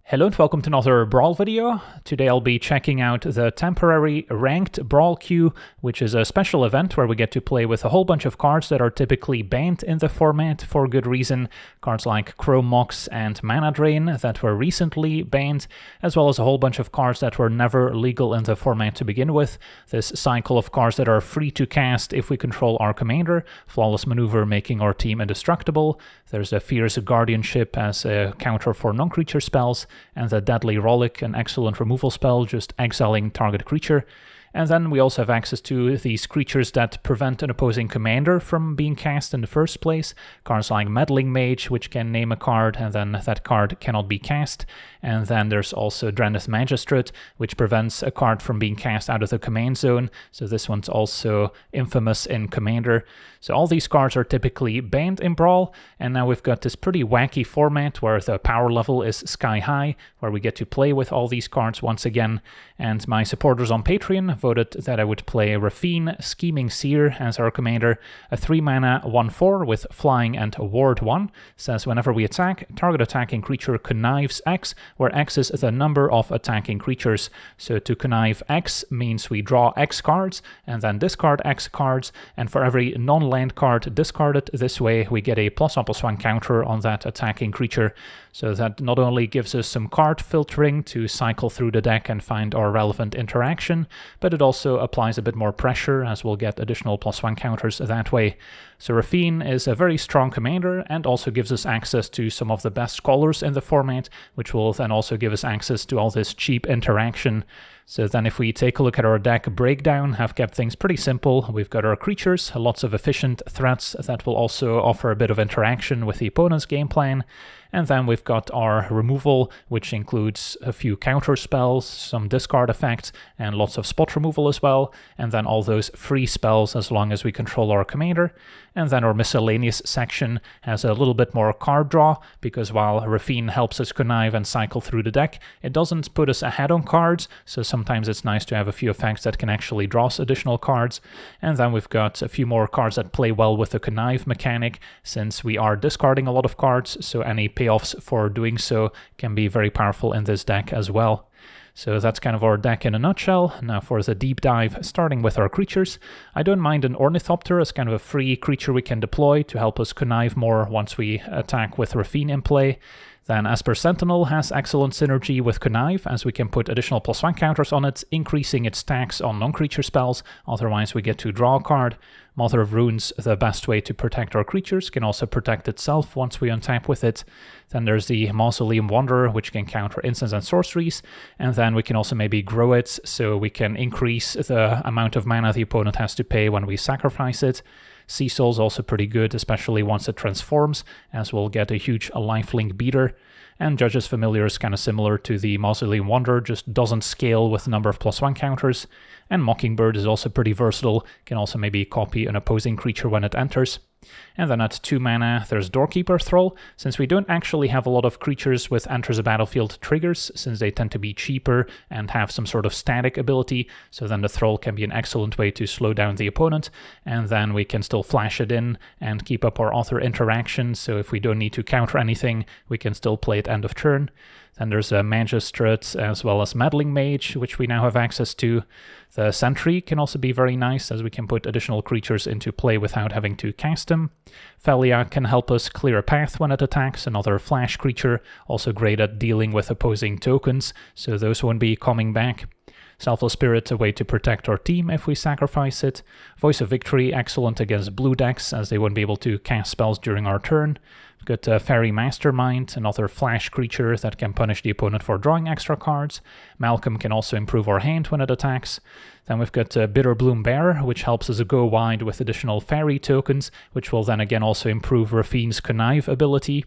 Hello and welcome to another Brawl video. Today I'll be checking out the temporary Ranked Brawl queue, which is a special event where we get to play with a whole bunch of cards that are typically banned in the format for good reason. Cards like Chrome Mox and Mana Drain that were recently banned, as well as a whole bunch of cards that were never legal in the format to begin with. This cycle of cards that are free to cast if we control our commander, Flawless Maneuver making our team indestructible. There's a Fierce Guardianship as a counter for non-creature spells, and the Deadly Rollick, an excellent removal spell, just exiling target creature. And then we also have access to these creatures that prevent an opposing commander from being cast in the first place. Cards like Meddling Mage, which can name a card, and then that card cannot be cast. And then there's also Drannith Magistrate, which prevents a card from being cast out of the command zone. So this one's also infamous in Commander. So all these cards are typically banned in Brawl, and now we've got this pretty wacky format where the power level is sky high, where we get to play with all these cards once again. And my supporters on Patreon voted that I would play Raffine, Scheming Seer as our commander, a 3-mana 1/4 with flying and ward 1. Says whenever we attack, target attacking creature connives X, where X is the number of attacking creatures. So to connive X means we draw X cards and then discard X cards, and for every non-land card discarded this way, we get a +1/+1 counter on that attacking creature. So that not only gives us some card filtering to cycle through the deck and find our relevant interaction, but it also applies a bit more pressure as we'll get additional +1 counters that way. So Raffine is a very strong commander and also gives us access to some of the best colors in the format, which will then also give us access to all this cheap interaction. So then if we take a look at our deck breakdown, have kept things pretty simple. We've got our creatures, lots of efficient threats that will also offer a bit of interaction with the opponent's game plan. And then we've got our removal, which includes a few counter spells, some discard effects, and lots of spot removal as well. And then all those free spells as long as we control our commander. And then our miscellaneous section has a little bit more card draw, because while Raffine helps us connive and cycle through the deck, it doesn't put us ahead on cards, so sometimes it's nice to have a few effects that can actually draw us additional cards. And then we've got a few more cards that play well with the connive mechanic, since we are discarding a lot of cards, so any payoffs for doing so can be very powerful in this deck as well. So that's kind of our deck in a nutshell. Now for the deep dive, starting with our creatures. I don't mind an Ornithopter as kind of a free creature we can deploy to help us connive more once we attack with Raffine in play. Then Esper Sentinel has excellent synergy with Connive, as we can put additional +1 counters on it, increasing its stacks on non-creature spells, otherwise we get to draw a card. Mother of Runes, the best way to protect our creatures, can also protect itself once we untap with it. Then there's the Mausoleum Wanderer, which can counter instants and sorceries, and then we can also maybe grow it, so we can increase the amount of mana the opponent has to pay when we sacrifice it. Sea Soul's also pretty good, especially once it transforms, as we'll get a huge lifelink beater. And Judge's Familiar is kind of similar to the Mausoleum Wanderer, just doesn't scale with the number of +1 counters. And Mockingbird is also pretty versatile, can also maybe copy an opposing creature when it enters. And then at 2 mana, there's Doorkeeper Thrall. Since we don't actually have a lot of creatures with enters a battlefield triggers, since they tend to be cheaper and have some sort of static ability, so then the Thrall can be an excellent way to slow down the opponent, and then we can still flash it in and keep up our author interaction, so if we don't need to counter anything, we can still play it end of turn. Then there's a Magistrate as well as Meddling Mage, which we now have access to. The Sentry can also be very nice, as we can put additional creatures into play without having to cast them. Felia can help us clear a path when it attacks, another flash creature, also great at dealing with opposing tokens, so those won't be coming back. Selfless Spirit, a way to protect our team if we sacrifice it. Voice of Victory, excellent against blue decks, as they won't be able to cast spells during our turn. We've got Fairy Mastermind, another flash creature that can punish the opponent for drawing extra cards. Malcolm can also improve our hand when it attacks. Then we've got Bitterbloom Bear, which helps us go wide with additional fairy tokens, which will then again also improve Raffine's connive ability.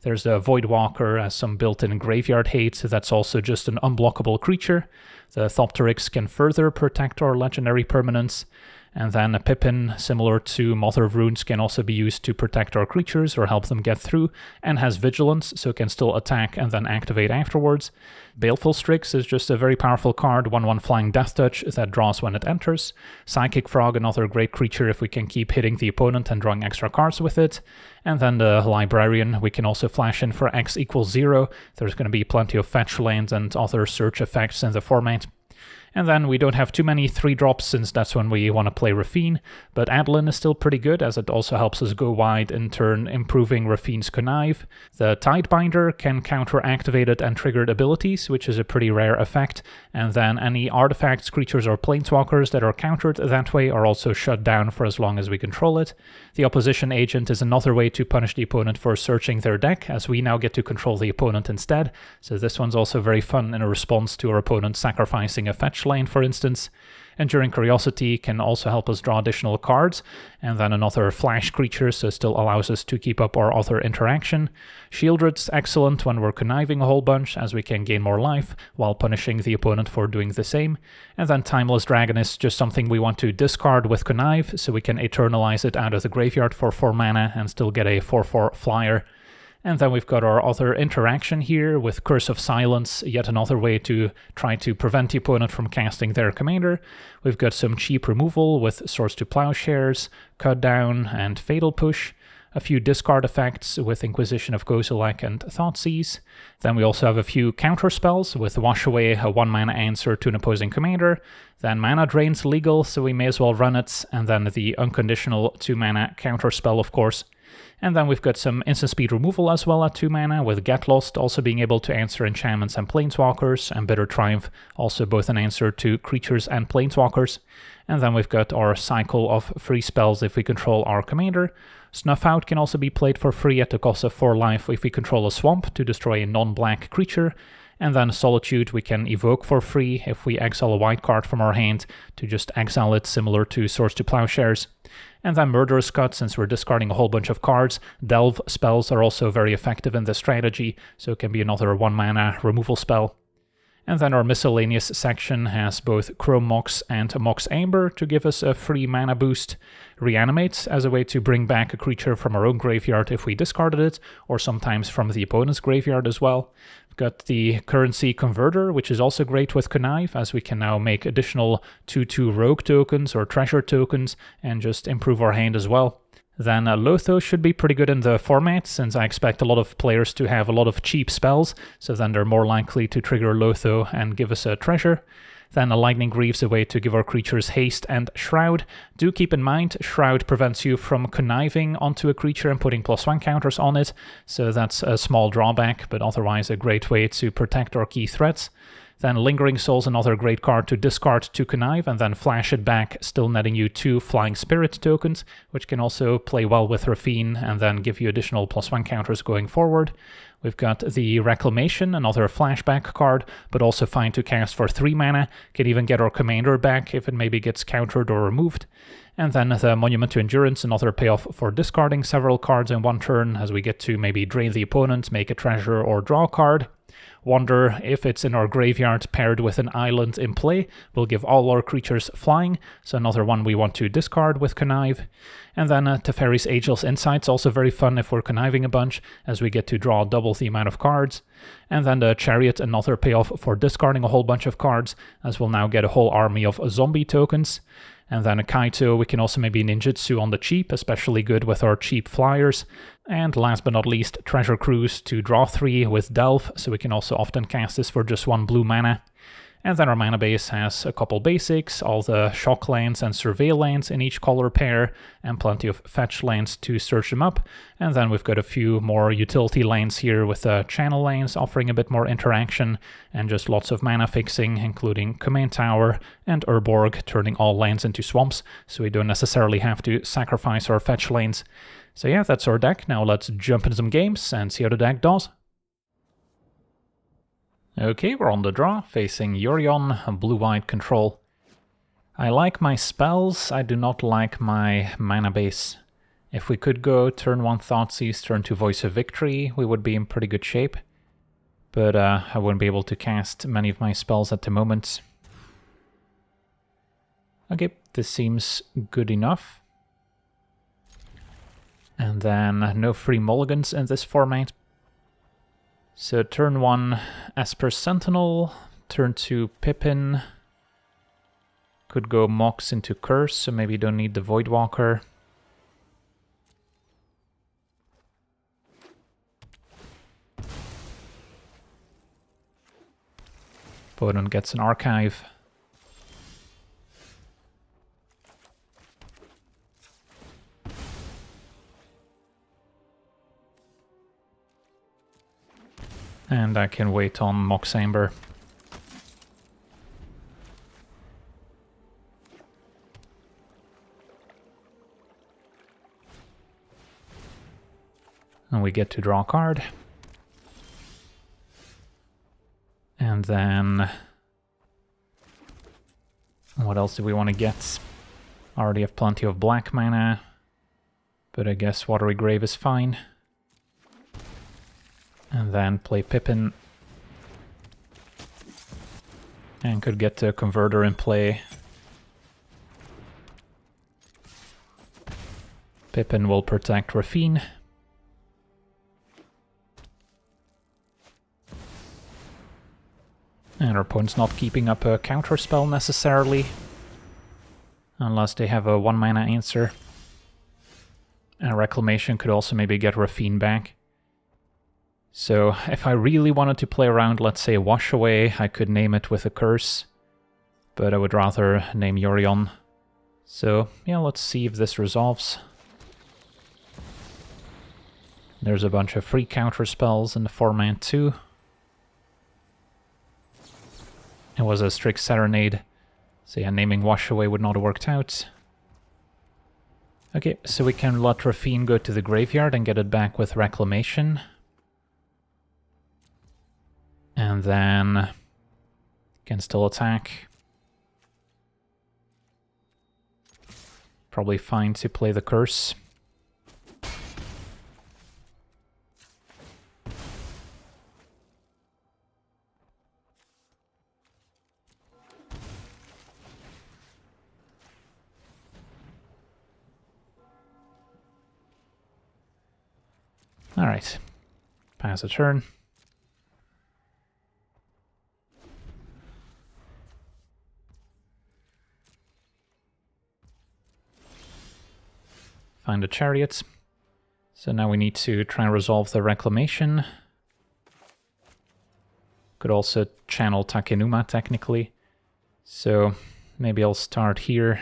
There's the Voidwalker as some built-in graveyard hate, so that's also just an unblockable creature. The Thopteryx can further protect our legendary permanents. And then a Pippin, similar to Mother of Runes, can also be used to protect our creatures or help them get through, and has Vigilance, so can still attack and then activate afterwards. Baleful Strix is just a very powerful card, 1/1 Flying Death Touch that draws when it enters. Psychic Frog, another great creature if we can keep hitting the opponent and drawing extra cards with it. And then the Librarian, we can also flash in for X = 0. There's going to be plenty of fetch lands and other search effects in the format. And then we don't have too many 3-drops since that's when we want to play Raffine, but Adeline is still pretty good as it also helps us go wide, in turn improving Raffine's Connive. The Tidebinder can counter activated and triggered abilities, which is a pretty rare effect, and then any artifacts, creatures or planeswalkers that are countered that way are also shut down for as long as we control it. The Opposition Agent is another way to punish the opponent for searching their deck, as we now get to control the opponent instead, so this one's also very fun in a response to our opponent sacrificing a fetch lane, for instance. Enduring Curiosity can also help us draw additional cards, and then another flash creature, so still allows us to keep up our other interaction. Shieldred's excellent when we're conniving a whole bunch, as we can gain more life while punishing the opponent for doing the same. And then Timeless Dragon is just something we want to discard with Connive, so we can eternalize it out of the graveyard for 4 mana and still get a 4/4 flyer. And then we've got our other interaction here with Curse of Silence, yet another way to try to prevent the opponent from casting their commander. We've got some cheap removal with Swords to Plowshares, Cut Down, and Fatal Push. A few discard effects with Inquisition of Kozilek and Thoughtseize. Then we also have a few counter spells with Wash Away, a 1-mana answer to an opposing commander. Then Mana Drain's legal, so we may as well run it. And then the unconditional 2-mana counter spell, of course. And then we've got some instant speed removal as well at 2 mana, with Get Lost also being able to answer enchantments and planeswalkers, and Bitter Triumph also both an answer to creatures and planeswalkers. And then we've got our cycle of free spells if we control our commander. Snuff Out can also be played for free at the cost of 4 life if we control a swamp to destroy a non-black creature. And then Solitude we can evoke for free if we exile a white card from our hand to just exile it, similar to Swords to Plowshares. And then Murderous Cut, since we're discarding a whole bunch of cards. Delve spells are also very effective in this strategy, so it can be another 1-mana removal spell. And then our miscellaneous section has both Chrome Mox and Mox Amber to give us a free mana boost. Reanimate as a way to bring back a creature from our own graveyard if we discarded it, or sometimes from the opponent's graveyard as well. We've got the Currency Converter, which is also great with Connive, as we can now make additional 2/2 Rogue tokens or Treasure tokens and just improve our hand as well. Then Lotho should be pretty good in the format, since I expect a lot of players to have a lot of cheap spells, so then they're more likely to trigger Lotho and give us a treasure. Then a Lightning Greaves, a way to give our creatures haste and Shroud. Do keep in mind, Shroud prevents you from conniving onto a creature and putting +1 counters on it, so that's a small drawback, but otherwise a great way to protect our key threats. Then Lingering Soul's another great card to discard to connive and then flash it back, still netting you 2 Flying Spirit tokens, which can also play well with Raffine and then give you additional +1 counters going forward. We've got the Reclamation, another flashback card, but also fine to cast for 3 mana. Can even get our commander back if it maybe gets countered or removed. And then the Monument to Endurance, another payoff for discarding several cards in one turn, as we get to maybe drain the opponent, make a treasure, or draw a card. Wonder, if it's in our graveyard paired with an island in play, will give all our creatures flying, so another one we want to discard with Connive. And then Teferi's Ageless Insight's also very fun if we're conniving a bunch, as we get to draw double the amount of cards. And then the Chariot, another payoff for discarding a whole bunch of cards, as we'll now get a whole army of zombie tokens. And then a Kaito, we can also maybe ninjutsu on the cheap, especially good with our cheap flyers. And last but not least, Treasure Cruise to draw 3 with Delve, so we can also often cast this for just 1 blue mana. And then our mana base has a couple basics, all the shock lands and surveil lands in each color pair, and plenty of fetch lands to search them up. And then we've got a few more utility lands here with the channel lands offering a bit more interaction, and just lots of mana fixing, including Command Tower and Urborg, turning all lands into swamps, so we don't necessarily have to sacrifice our fetch lanes. So yeah, that's our deck. Now let's jump into some games and see how the deck does. Okay, we're on the draw, facing Yorion, blue-white control. I like my spells, I do not like my mana base. If we could go turn 1 Thoughtseize, turn 2 Voice of Victory, we would be in pretty good shape. But I wouldn't be able to cast many of my spells at the moment. Okay, this seems good enough. And then no free mulligans in this format. So turn 1 Esper Sentinel, turn 2 Pippin. Could go Mox into Curse, so maybe you don't need the Voidwalker. Opponent gets an Archive. And I can wait on Mox Amber. And we get to draw a card. And then... what else do we want to get? Already have plenty of black mana. But I guess Watery Grave is fine. And then play Pippin. And could get the Converter in play. Pippin will protect Raffine. And our opponent's not keeping up a counter spell necessarily. Unless they have a 1 mana answer. And Reclamation could also maybe get Raffine back. So if I really wanted to play around, let's say Wash Away, I could name it with a curse. But I would rather name Yorion. So yeah, let's see if this resolves. There's a bunch of free counter spells in the format too. It was a strict Serenade, so yeah, naming Wash Away would not have worked out. Okay, so we can let Raffine go to the graveyard and get it back with Reclamation. And then can still attack. Probably fine to play the curse. Alright, pass a turn. Find the chariots. So now we need to try and resolve the Reclamation. Could also channel Takenuma technically. So maybe I'll start here.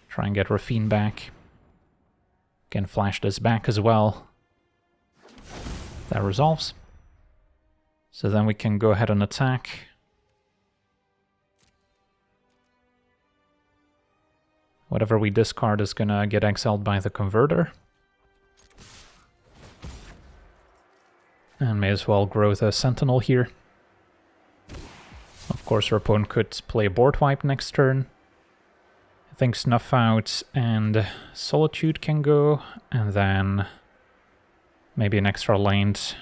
Try and get Raffine back. Can flash this back as well. That resolves. So then we can go ahead and attack. Whatever we discard is gonna get exiled by the Converter. And may as well grow the Sentinel here. Of course our opponent could play a board wipe next turn. I think Snuff Out and Solitude can go, and then maybe an extra land.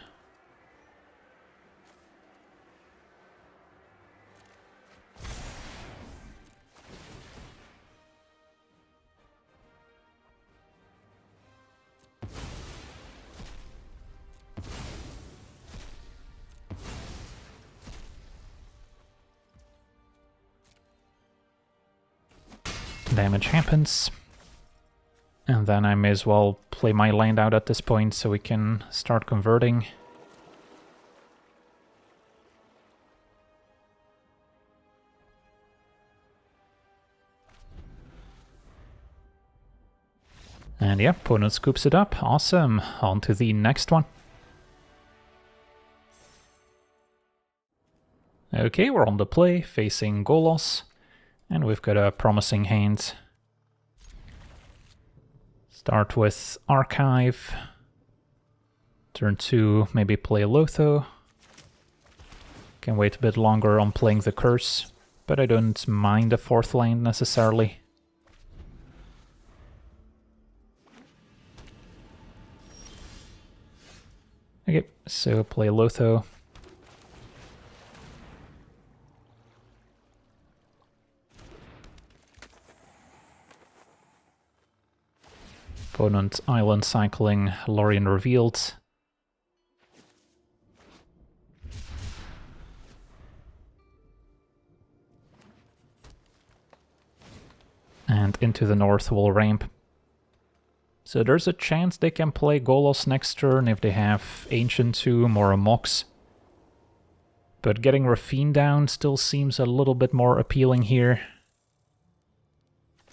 Damage happens. And then I may as well play my land out at this point so we can start converting. And yeah, opponent scoops it up. Awesome. On to the next one. Okay, we're on the play, facing Golos. And we've got a promising hand. Start with Archive. Turn 2, maybe play Lotho. Can wait a bit longer on playing the Curse, but I don't mind a 4th land necessarily. Okay, so play Lotho. Opponent island cycling, Lorien revealed. And into the north we'll ramp. So there's a chance they can play Golos next turn if they have Ancient Tomb or a Mox. But getting Raffine down still seems a little bit more appealing here.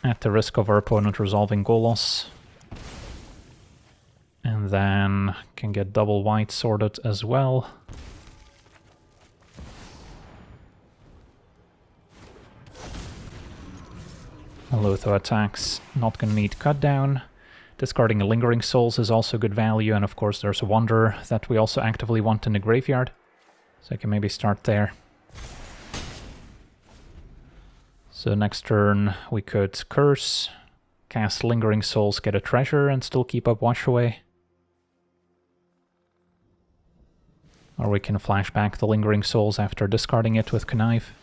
At the risk of our opponent resolving Golos. And then can get double white sorted as well. Lotho attacks, not gonna need cut down. Discarding a Lingering Souls is also good value, and of course there's a Wanderer that we also actively want in the graveyard. So I can maybe start there. So next turn we could Curse, cast Lingering Souls, get a treasure, and still keep up Wash Away. Or we can flash back the Lingering Souls after discarding it with Connive.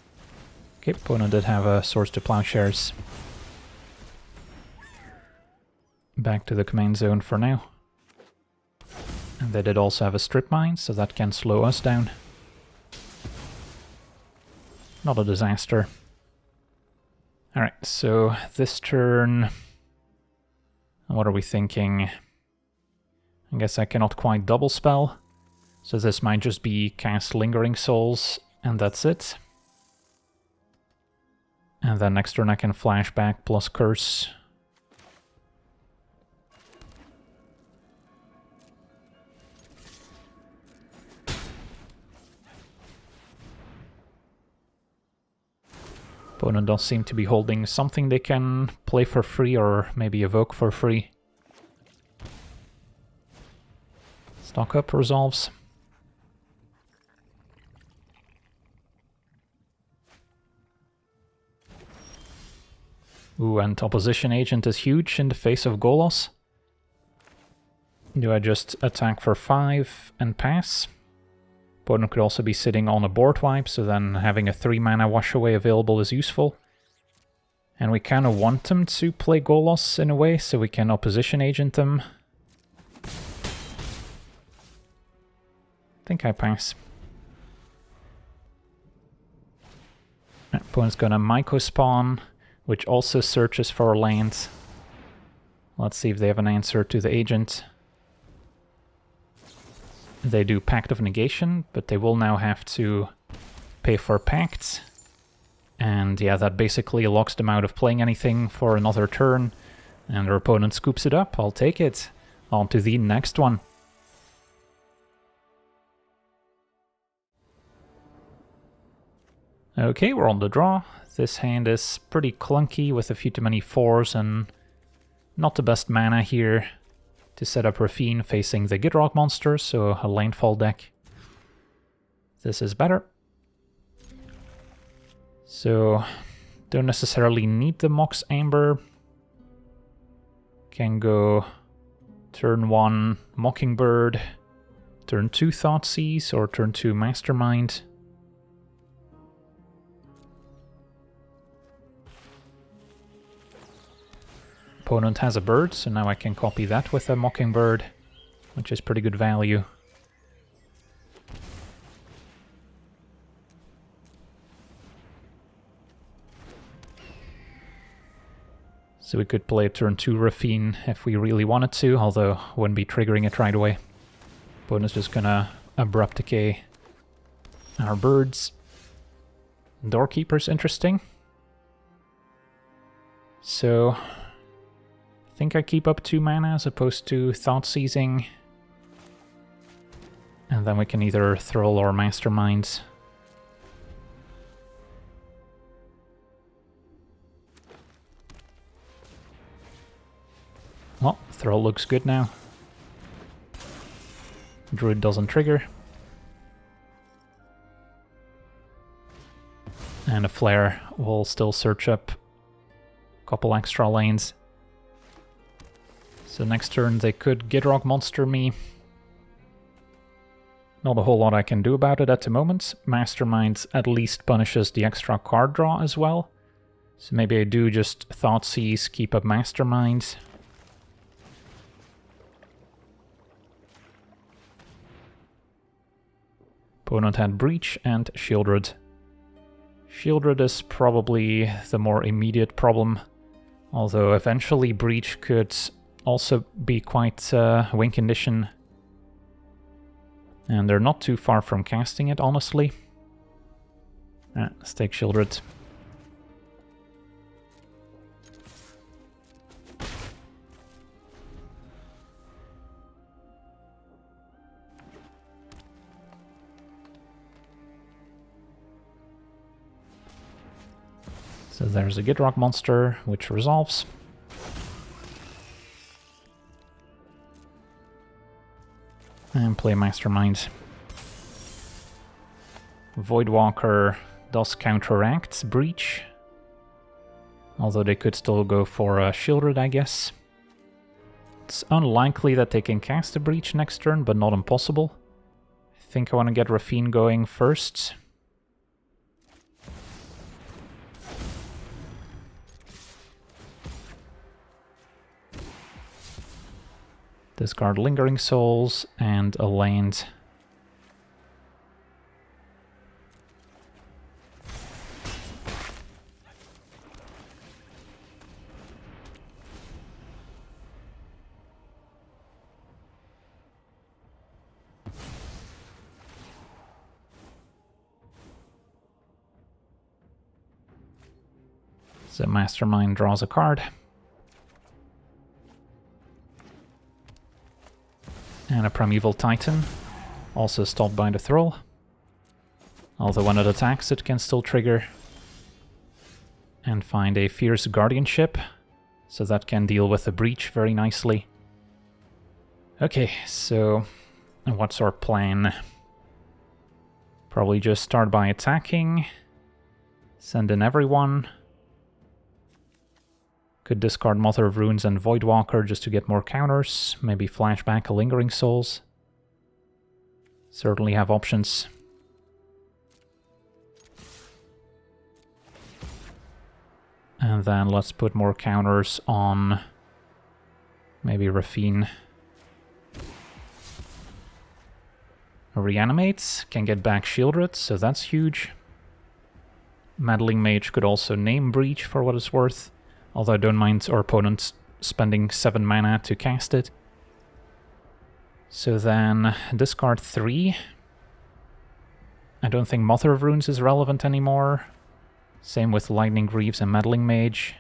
Okay, opponent did have a Swords to Plowshares. Back to the command zone for now. And they did also have a Strip Mine, so that can slow us down. Not a disaster. Alright, so this turn... What are we thinking? I guess I cannot quite double spell. So this might just be cast Lingering Souls, and that's it. And then next turn I can flash back plus Curse. Opponent does seem to be holding something they can play for free or maybe evoke for free. Stock up resolves. Ooh, and Opposition Agent is huge in the face of Golos. Do I just attack for 5 and pass? Opponent could also be sitting on a board wipe, so then having a 3-mana Wash Away available is useful. And we kind of want them to play Golos in a way, so we can Opposition Agent them. I think I pass. Opponent's gonna Myco Spawn, which also searches for lands. Let's see if they have an answer to the Agent. They do Pact of Negation, but they will now have to pay for Pact. And yeah, that basically locks them out of playing anything for another turn. And their opponent scoops it up. I'll take it. On to the next one. Okay, we're on the draw. This hand is pretty clunky with a few too many 4s and not the best mana here to set up Raffine facing the Gitrog Monster, so a landfall deck. This is better. So, don't necessarily need the Mox Amber. Can go turn 1 Mockingbird, turn 2 Thoughtseize, or turn 2 Mastermind. Opponent has a bird, so now I can copy that with a Mockingbird, which is pretty good value. So we could play turn 2 Raffine if we really wanted to, although wouldn't be triggering it right away. Opponent's just gonna Abrupt Decay our birds. Doorkeeper's interesting. So I think I keep up 2 mana as opposed to Thoughtseizing. And then we can either Thrall or Mastermind. Oh, Thrall looks good now. Druid doesn't trigger. And a Flare will still search up a couple extra lanes. So next turn they could Gitrog Monster me. Not a whole lot I can do about it at the moment. Mastermind at least punishes the extra card draw as well. So maybe I do just Thoughtseize, keep up Mastermind. Opponent had Breach and Shieldred. Shieldred is probably the more immediate problem, although eventually Breach could also be quite win condition. And they're not too far from casting it, honestly. Let's take Shieldred. So there's a Gitrog Monster, which resolves. And play Mastermind. Voidwalker does counteract Breach. Although they could still go for a Shieldred, I guess. It's unlikely that they can cast a Breach next turn, but not impossible. I think I want to get Raffine going first. Discard Lingering Souls and a land. So Mastermind draws a card. And a Primeval Titan, also stopped by the Thrall. Although when it attacks, it can still trigger. And find a Fierce Guardianship, so that can deal with the Breach very nicely. Okay, so what's our plan? Probably just start by attacking, send in everyone. Could discard Mother of Runes and Voidwalker just to get more counters. Maybe flashback a Lingering Souls. Certainly have options. And then let's put more counters on maybe Raffine. Reanimates, can get back Shieldred, so that's huge. Meddling Mage could also name Breach for what it's worth. Although I don't mind our opponent spending 7 mana to cast it. So then, discard 3. I don't think Mother of Runes is relevant anymore. Same with Lightning Greaves and Meddling Mage.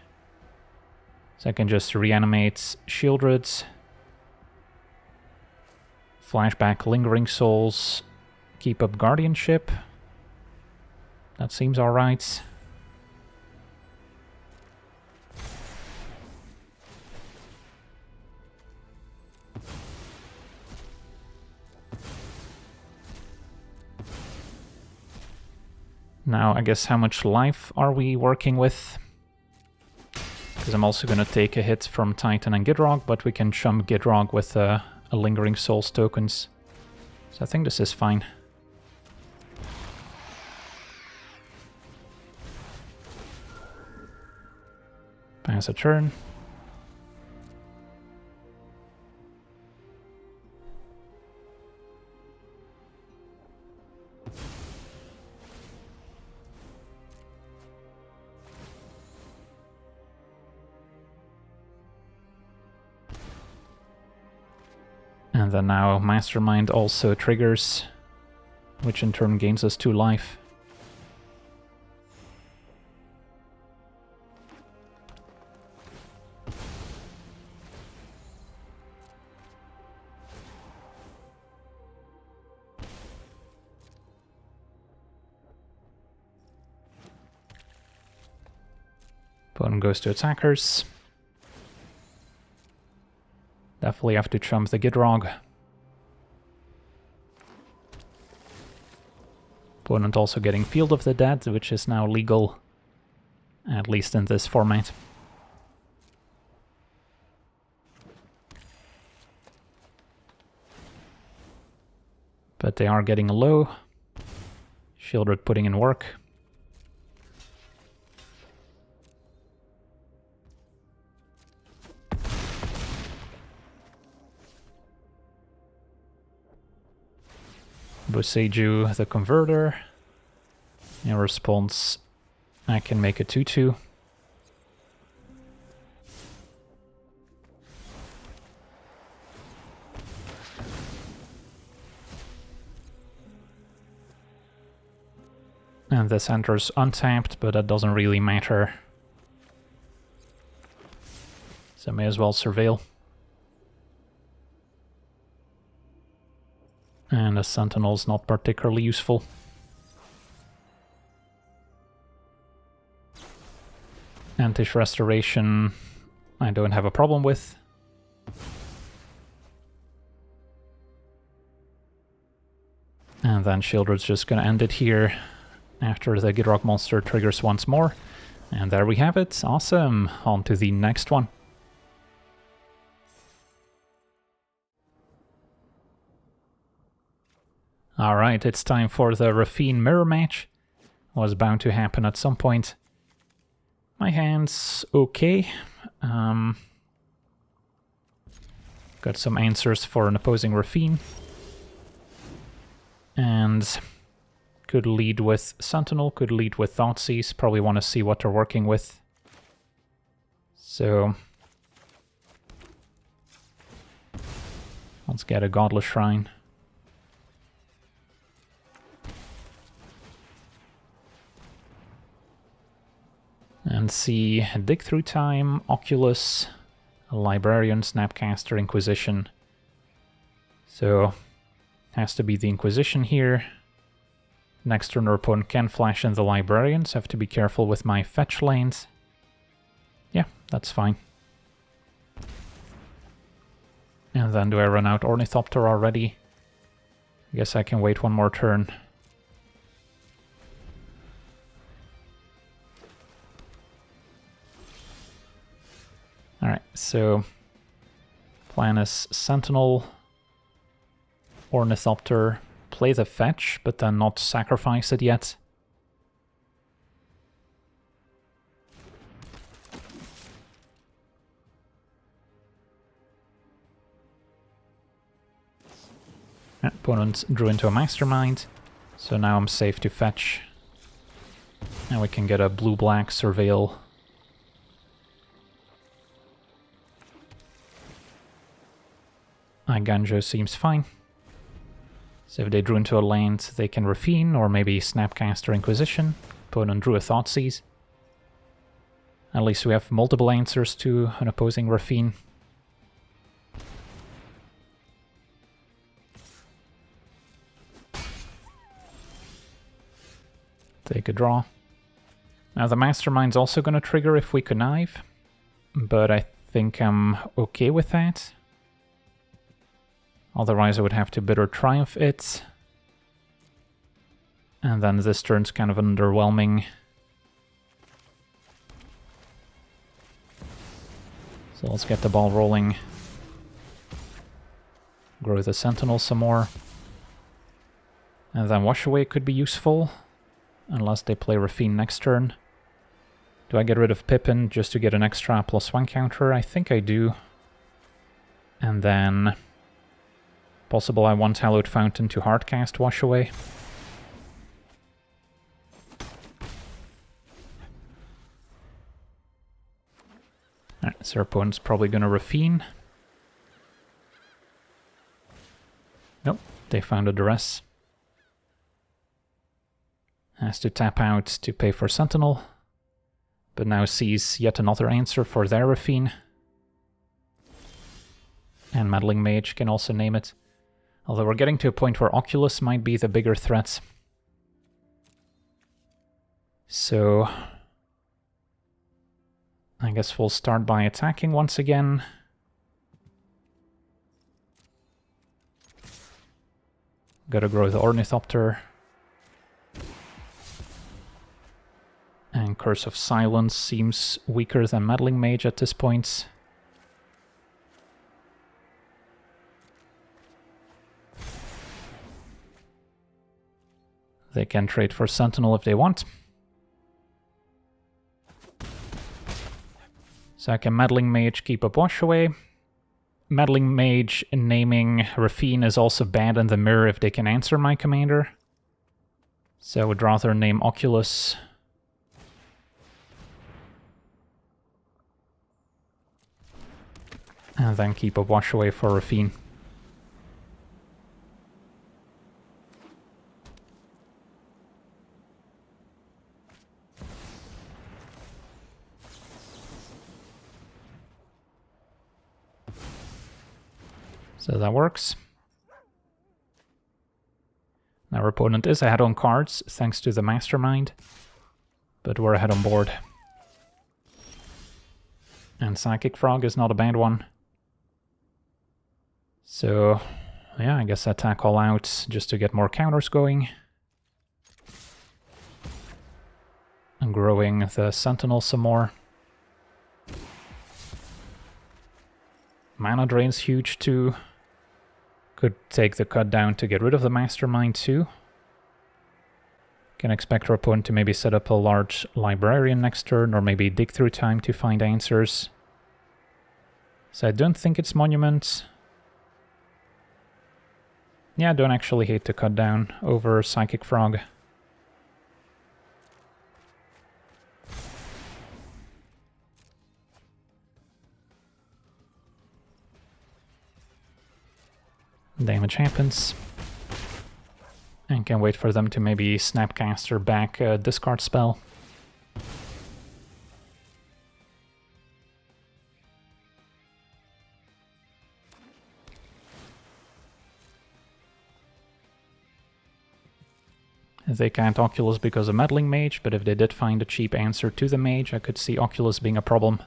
So I can just reanimate Shieldred. Flashback Lingering Souls. Keep up Guardianship. That seems alright. Now, I guess how much life are we working with? Because I'm also going to take a hit from Titan and Gitrog, but we can chump Gitrog with a Lingering Souls tokens. So I think this is fine. Pass a turn. And then now Mastermind also triggers, which in turn gains us 2 life. Opponent goes to attackers. Definitely have to chump the Gitrog. Opponent also getting Field of the Dead, which is now legal, at least in this format. But they are getting low. Shieldred putting in work. Boseiju the Converter. In response, I can make a 2/2. And this enters untapped, but that doesn't really matter. So I may as well surveil. And the Sentinel's not particularly useful. Antish Restoration I don't have a problem with. And then Shieldred's just gonna end it here after the Gitrog Monster triggers once more. And there we have it. Awesome. On to the next one. Alright, it's time for the Raffine mirror match. Was bound to happen at some point. My hand's okay. Got some answers for an opposing Raffine. And could lead with Sentinel, could lead with Thoughtseize. Probably want to see what they're working with. So let's get a Godless Shrine. And see Dig Through Time, Oculus, Librarian, Snapcaster, Inquisition. So has to be the Inquisition here. Next turn, our opponent can flash in the Librarians. Have to be careful with my fetch lanes. Yeah, that's fine. And then do I run out Ornithopter already? I guess I can wait one more turn. Alright, so plan is Sentinel, Ornithopter, play the fetch, but then not sacrifice it yet. Opponent drew into a Mastermind, so now I'm safe to fetch. And we can get a blue-black Surveil. Ganjo seems fine. So if they drew into a land, they can Raffine, or maybe Snapcaster Inquisition. Opponent drew a Thoughtseize. At least we have multiple answers to an opposing Raffine. Take a draw. Now the Mastermind's also going to trigger if we connive, but I think I'm okay with that. Otherwise I would have to Bitter Triumph it. And then this turn's kind of underwhelming. So let's get the ball rolling. Grow the Sentinel some more. And then Wash Away could be useful. Unless they play Raffine next turn. Do I get rid of Pippin just to get an extra +1 counter? I think I do. And then possible I want Hallowed Fountain to hardcast Wash Away. Alright, so our opponent's probably going to Raffine. Nope, they found a Duress. Has to tap out to pay for Sentinel, but now sees yet another answer for their Raffine. And Meddling Mage can also name it. Although we're getting to a point where Oculus might be the bigger threat. So I guess we'll start by attacking once again. Gotta grow the Ornithopter. And Curse of Silence seems weaker than Meddling Mage at this point. They can trade for Sentinel if they want. So I can Meddling Mage, keep up Wash Away. Meddling Mage naming Raffine is also bad in the mirror if they can answer my commander. So I would rather name Oculus. And then keep a watch away for Raffine. So that works. Now our opponent is ahead on cards, thanks to the Mastermind. But we're ahead on board. And Psychic Frog is not a bad one. So, yeah, I guess attack all out just to get more counters going. And growing the Sentinel some more. Mana drain's huge too. Could take the cut down to get rid of the Mastermind too. Can expect our opponent to maybe set up a large Librarian next turn, or maybe dig through time to find answers. So I don't think it's Monument. Yeah, I don't actually hate to cut down over Psychic Frog. Damage happens. And can wait for them to maybe Snapcaster back a discard spell. They can't Oculus because of Meddling Mage, but if they did find a cheap answer to the Mage, I could see Oculus being a problem.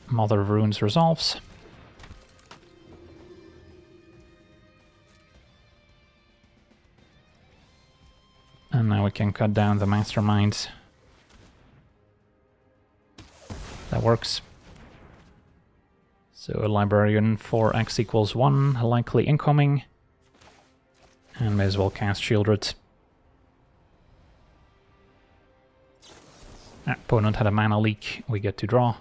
Mother of Runes resolves. And now we can cut down the Masterminds. That works. So a Librarian for X equals 1, likely incoming. And may as well cast Shieldred. Opponent had a mana leak, we get to draw.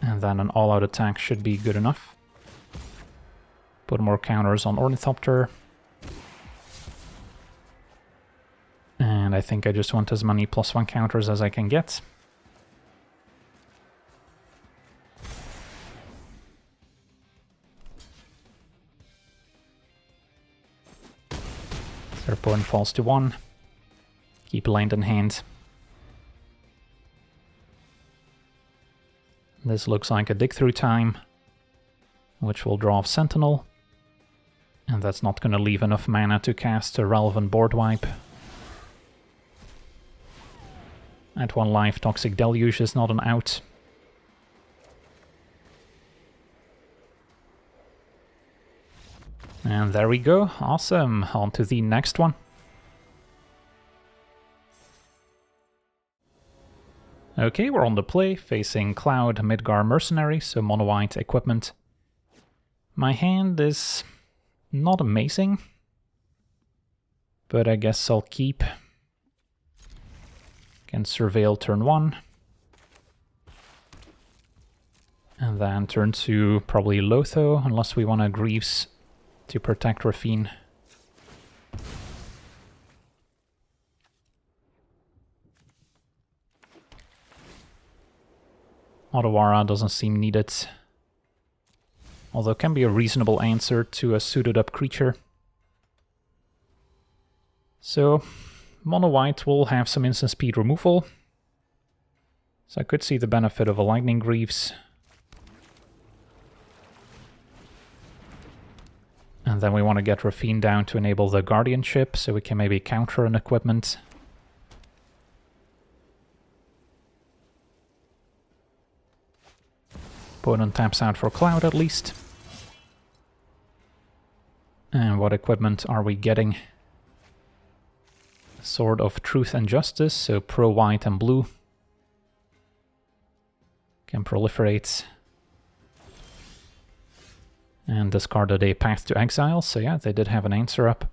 And then an all-out attack should be good enough. Put more counters on Ornithopter. And I think I just want as many +1 counters as I can get. Their opponent falls to 1. Keep land in hand. This looks like a dig through time, which will draw off Sentinel. And that's not going to leave enough mana to cast a relevant board wipe. At 1 life, Toxic Deluge is not an out. And there we go, awesome, on to the next one. Okay, we're on the play, facing Cloud, Midgar, Mercenary, so mono-white equipment. My hand is not amazing, but I guess I'll keep. Can Surveil turn 1. And then turn 2, probably Lotho, unless we want to Greaves to protect Raffine. Otawara doesn't seem needed. Although can be a reasonable answer to a suited up creature. So, mono white will have some instant speed removal. So I could see the benefit of a Lightning Greaves. And then we want to get Raffine down to enable the Guardianship, so we can maybe counter an equipment. Opponent taps out for Cloud at least. And what equipment are we getting? Sword of Truth and Justice, so pro white and blue. Can proliferate. And discarded a Path to Exile, so yeah, they did have an answer up.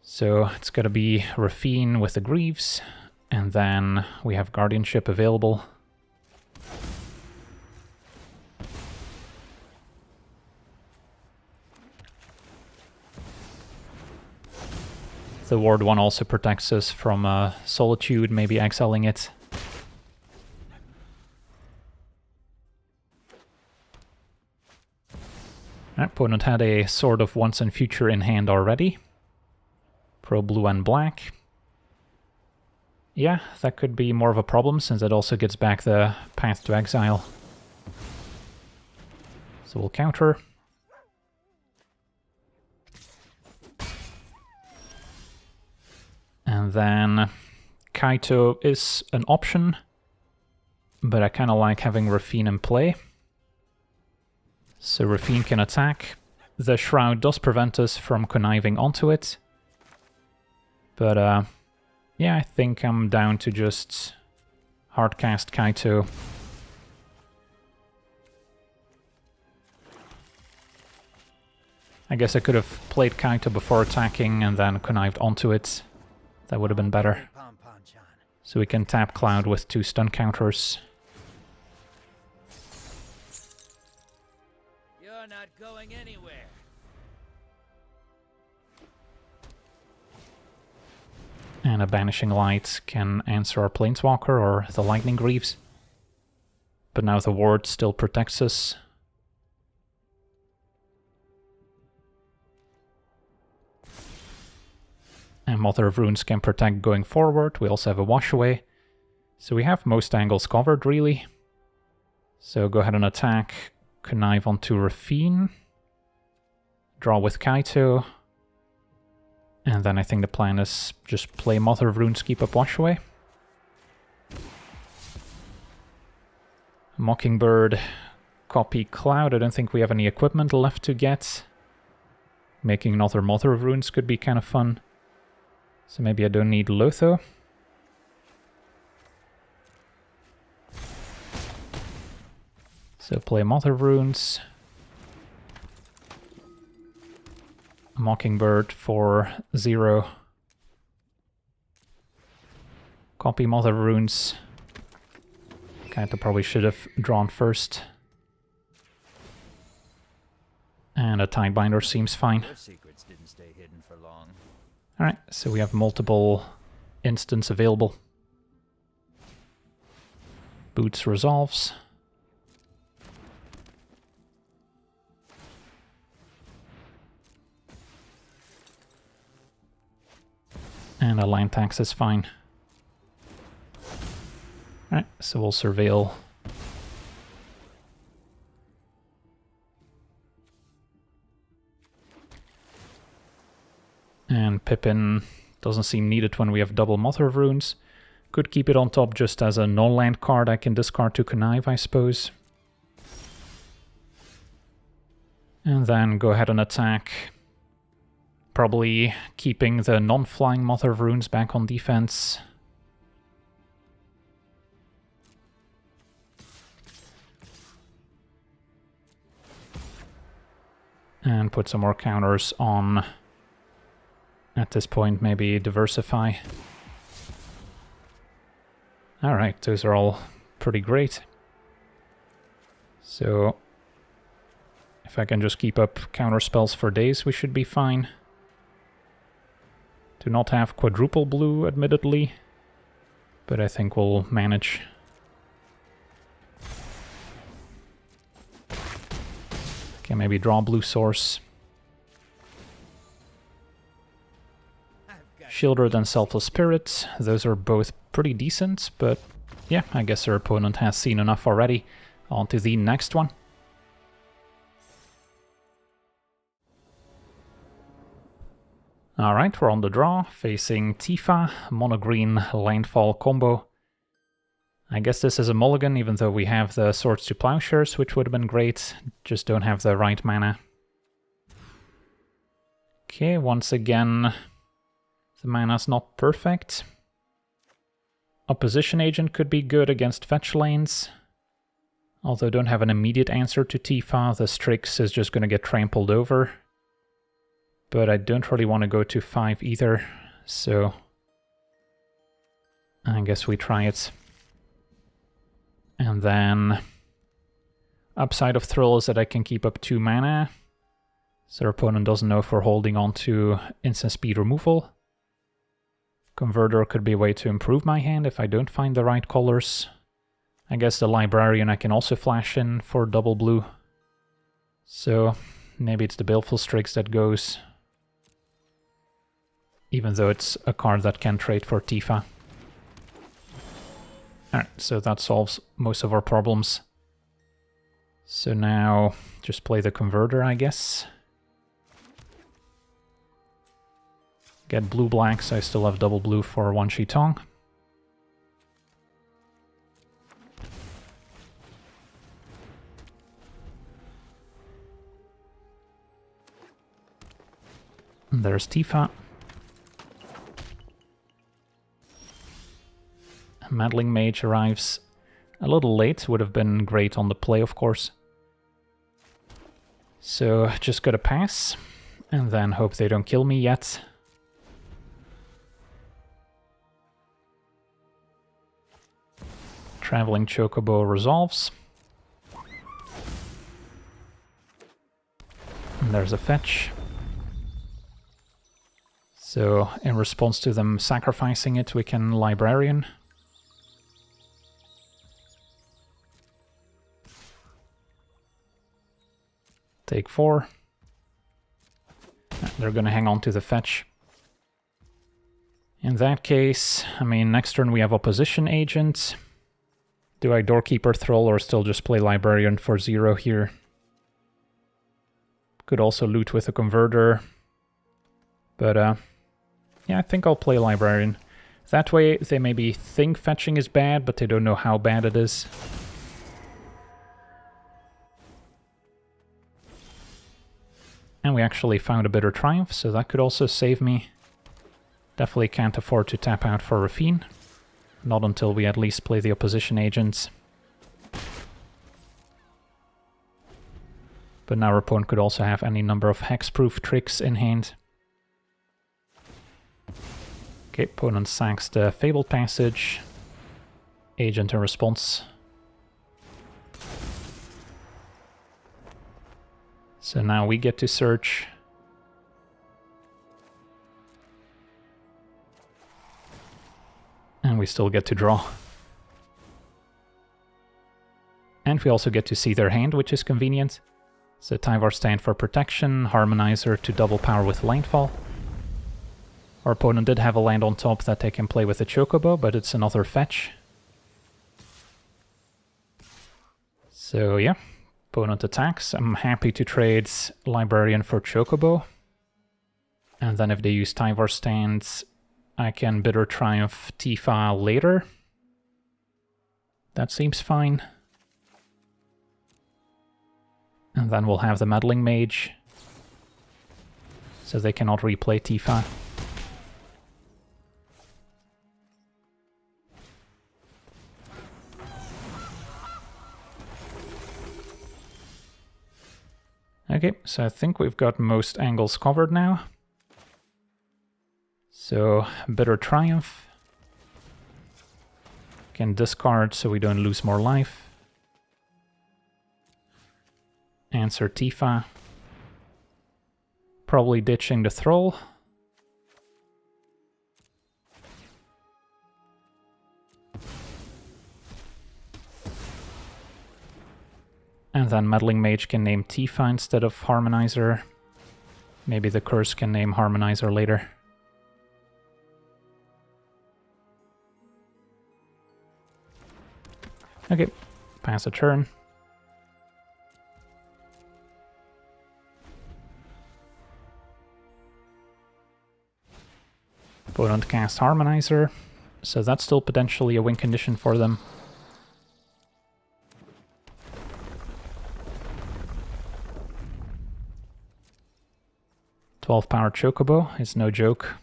So it's gonna be Raffine with the Greaves, and then we have Guardianship available. The ward 1 also protects us from Solitude, maybe exiling it. Our opponent had a Sword of Once and Future in hand already. Pro blue and black. Yeah, that could be more of a problem, since it also gets back the Path to Exile. So we'll counter. And then Kaito is an option, but I kind of like having Raffine in play. So Raffine can attack. The Shroud does prevent us from conniving onto it. But yeah, I think I'm down to just hardcast Kaito. I guess I could have played Kaito before attacking and then connived onto it. That would have been better. So we can tap Cloud with 2 stun counters. You're not going anywhere. And a Banishing Light can answer our Planeswalker or the Lightning Greaves. But now the ward still protects us. And Mother of Runes can protect going forward. We also have a Wash Away. So we have most angles covered, really. So go ahead and attack. Connive onto Raffine. Draw with Kaito. And then I think the plan is just play Mother of Runes, keep up Wash Away. Mockingbird, copy Cloud. I don't think we have any equipment left to get. Making another Mother of Runes could be kind of fun. So maybe I don't need Lotho. So play Mother of Runes. Mockingbird for 0. Copy Mother of Runes. Kinda probably should have drawn first. And a Tidebinder seems fine. Your secrets didn't stay hidden for long. Alright, so we have multiple instants available. Boots resolves. And a line tax is fine. Alright, so we'll surveil. And Pippin doesn't seem needed when we have double Mother of Runes. Could keep it on top just as a non-land card I can discard to connive, I suppose. And then go ahead and attack. Probably keeping the non-flying Mother of Runes back on defense. And put some more counters on. At this point, maybe diversify. Alright, those are all pretty great. So, if I can just keep up counter spells for days, we should be fine. Do not have quadruple blue, admittedly, but I think we'll manage. Okay, maybe draw blue source. Shielder and Selfless Spirit, those are both pretty decent, but yeah, I guess our opponent has seen enough already. On to the next one. Alright, we're on the draw, facing Tifa, mono-green landfall combo. I guess this is a mulligan, even though we have the Swords to Plowshares, which would have been great, just don't have the right mana. Okay, once again, the mana's not perfect. Opposition Agent could be good against fetch lanes. Although I don't have an immediate answer to Tifa, the Strix is just going to get trampled over. But I don't really want to go to 5 either, so I guess we try it. And then upside of Thrill is that I can keep up 2 mana. So our opponent doesn't know if we're holding on to instant speed removal. Converter could be a way to improve my hand if I don't find the right colors. I guess the Librarian I can also flash in for double blue. So maybe it's the Baleful Strix that goes. Even though it's a card that can trade for Tifa. Alright, so that solves most of our problems. So now just play the Converter, I guess. Get blue-black, so I still have double blue for Wan Shi Tong. And there's Tifa. Meddling Mage arrives a little late, would have been great on the play, of course. So just gotta pass, and then hope they don't kill me yet. Traveling Chocobo resolves. And there's a fetch. So in response to them sacrificing it, we can Librarian. Take 4. They're gonna hang on to the fetch. In that case, I mean, next turn we have Opposition Agent. Do I Doorkeeper Thrall or still just play Librarian for 0 here? Could also loot with a Converter. But yeah, I think I'll play Librarian. That way they maybe think fetching is bad, but they don't know how bad it is. And we actually found a Bitter Triumph, so that could also save me. Definitely can't afford to tap out for Raffine. Not until we at least play the Opposition Agents. But now our opponent could also have any number of hexproof tricks in hand. Okay, opponent sacks the Fabled Passage. Agent in response. So now we get to search. And we still get to draw. And we also get to see their hand, which is convenient. So Tyvar stand for protection, Harmonizer to double power with Landfall. Our opponent did have a land on top that they can play with a Chocobo, but it's another fetch. So yeah. Opponent attacks. I'm happy to trade Librarian for Chocobo. And then if they use Tyvar stands, I can Bitter Triumph Tifa later. That seems fine. And then we'll have the Meddling Mage. So they cannot replay Tifa. Okay, so I think we've got most angles covered now. So, Bitter Triumph. Can discard so we don't lose more life. Answer Tifa. Probably ditching the Thrall. And then Meddling Mage can name Tifa instead of Harmonizer. Maybe the Curse can name Harmonizer later. Okay, pass a turn. Opponent cast Harmonizer, so that's still potentially a win condition for them. £12 Chocobo is no joke.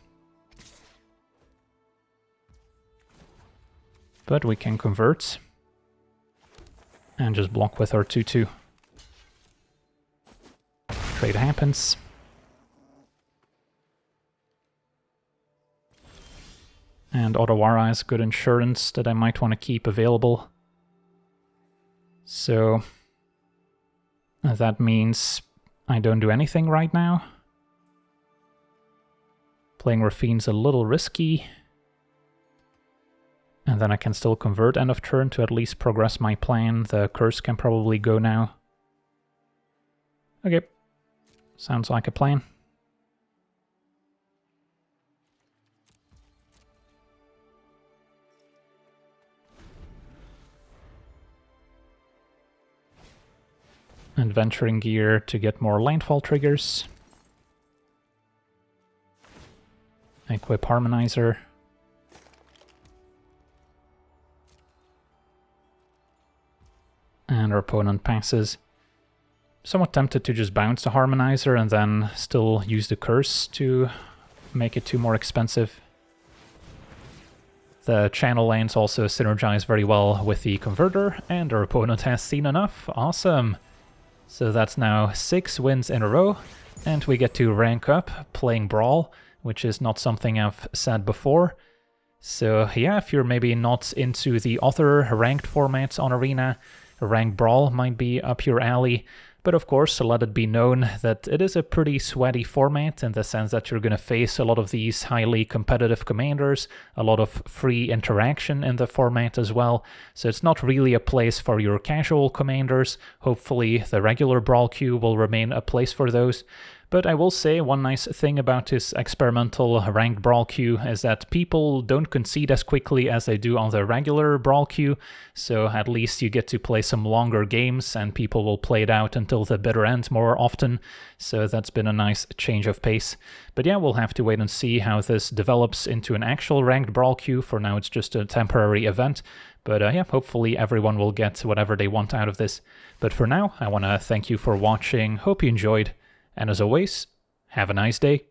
But we can convert. And just block with our 2-2. Trade happens. And Otawara is good insurance that I might want to keep available. So that means I don't do anything right now. Playing Raffine's a little risky. And then I can still convert end of turn to at least progress my plan. The curse can probably go now. Okay, sounds like a plan. Adventuring gear to get more landfall triggers. Equip Harmonizer. And our opponent passes. Somewhat tempted to just bounce the Harmonizer and then still use the curse to make it 2 more expensive. The channel lanes also synergize very well with the converter, and our opponent has seen enough. Awesome! So that's now 6 wins in a row, and we get to rank up playing Brawl, which is not something I've said before. So yeah, if you're maybe not into the other ranked formats on Arena, Ranked Brawl might be up your alley. But of course, let it be known that it is a pretty sweaty format in the sense that you're going to face a lot of these highly competitive commanders, a lot of free interaction in the format as well, so it's not really a place for your casual commanders. Hopefully the regular Brawl queue will remain a place for those. But I will say one nice thing about this experimental ranked Brawl queue is that people don't concede as quickly as they do on the regular Brawl queue, so at least you get to play some longer games and people will play it out until the bitter end more often, so that's been a nice change of pace. But yeah, we'll have to wait and see how this develops into an actual ranked Brawl queue. For now it's just a temporary event. But yeah, hopefully everyone will get whatever they want out of this. But for now, I want to thank you for watching, hope you enjoyed. And as always, have a nice day.